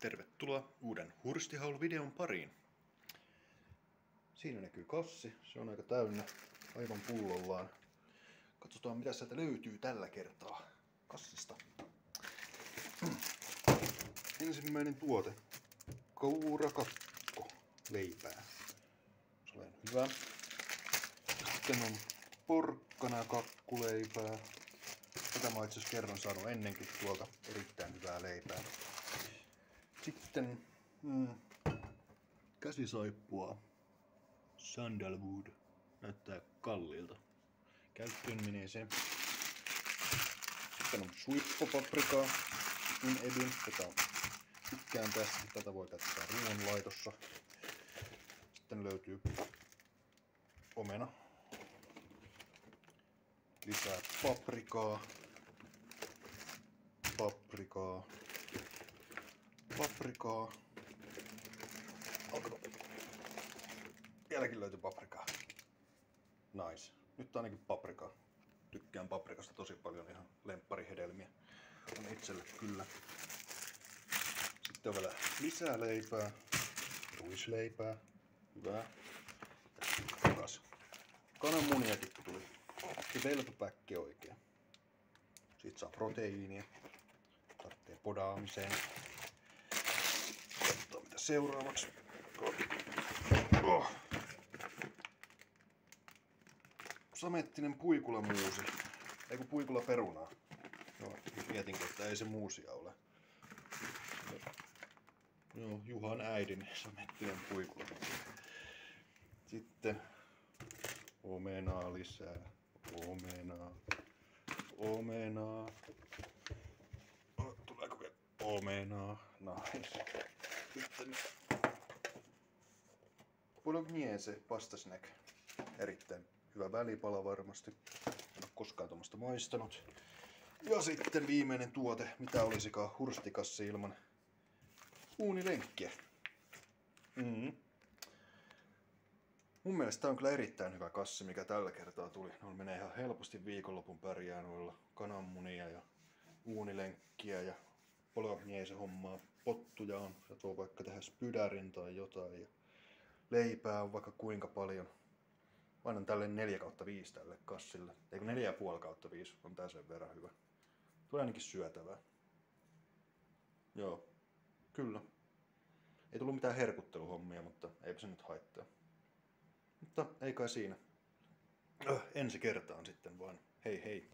Tervetuloa uuden Hurstihaul-videon pariin. Siinä näkyy kassi, se on aika täynnä, aivan pullollaan. Katsotaan mitä sieltä löytyy tällä kertaa kassista. Ensimmäinen tuote, kaurakakko leipää. Se on hyvä. Sitten on porkkana kakkuleipää. Tätä mä oon itse asiassa kerran saanut ennenkin tuolta, erittäin hyvää leipää. Sitten käsisaippua Sandalwood, näyttää kalliilta. Käyttöön menee se. Sitten on suippopaprikaa, edyn. Tykkään tästä, tätä voi käyttää ruoanlaitossa. Sitten löytyy omena. Lisää paprikaa. Vieläkin löytyy paprikaa. Nice. Nyt ainakin paprikaa. Tykkään paprikasta tosi paljon, ihan lempparihedelmiä. On itselle kyllä. Sitten on vielä lisää leipää. Ruisleipää. Hyvää. Takas. Kananmuniakin tuli. Se veltopäkki oikein. Siitä saa proteiinia. Tarvitsee podaamiseen. Katsotaan mitä seuraavaksi. Samettinen puikulamuusi. Eiku puikulaperunaa. No, mietinkö, että ei se muusia ole. Joo, Juhan äidin samettinen puikulamuusi. Sitten omenaa lisää. Omenaa. Tuleeko vielä omenaa? Nice. Sitten bolognese pasta snack. Erittäin hyvä välipala varmasti. En ole koskaan tuommoista maistanut. Ja sitten viimeinen tuote, mitä olisikaan hurstikassi ilman uunilenkkiä. Mun mielestä tää on kyllä erittäin hyvä kassi, mikä tällä kertaa tuli. Ne menee ihan helposti viikonlopun pärjää noilla kananmunia ja uunilenkkiä ja bolognese hommaa. Pottuja on, sä tuo vaikka tehdä spydärin tai jotain. Ja leipää on vaikka kuinka paljon. Mä annan tälle 4/5 tälle kassille. Eikö 4,5/5 on tää sen verran hyvä. Tulee ainakin syötävää. Joo, kyllä. Ei tullut mitään herkutteluhommia, mutta eipä se nyt haittaa. Mutta ei kai siinä. Ensi kertaan sitten vaan. Hei hei.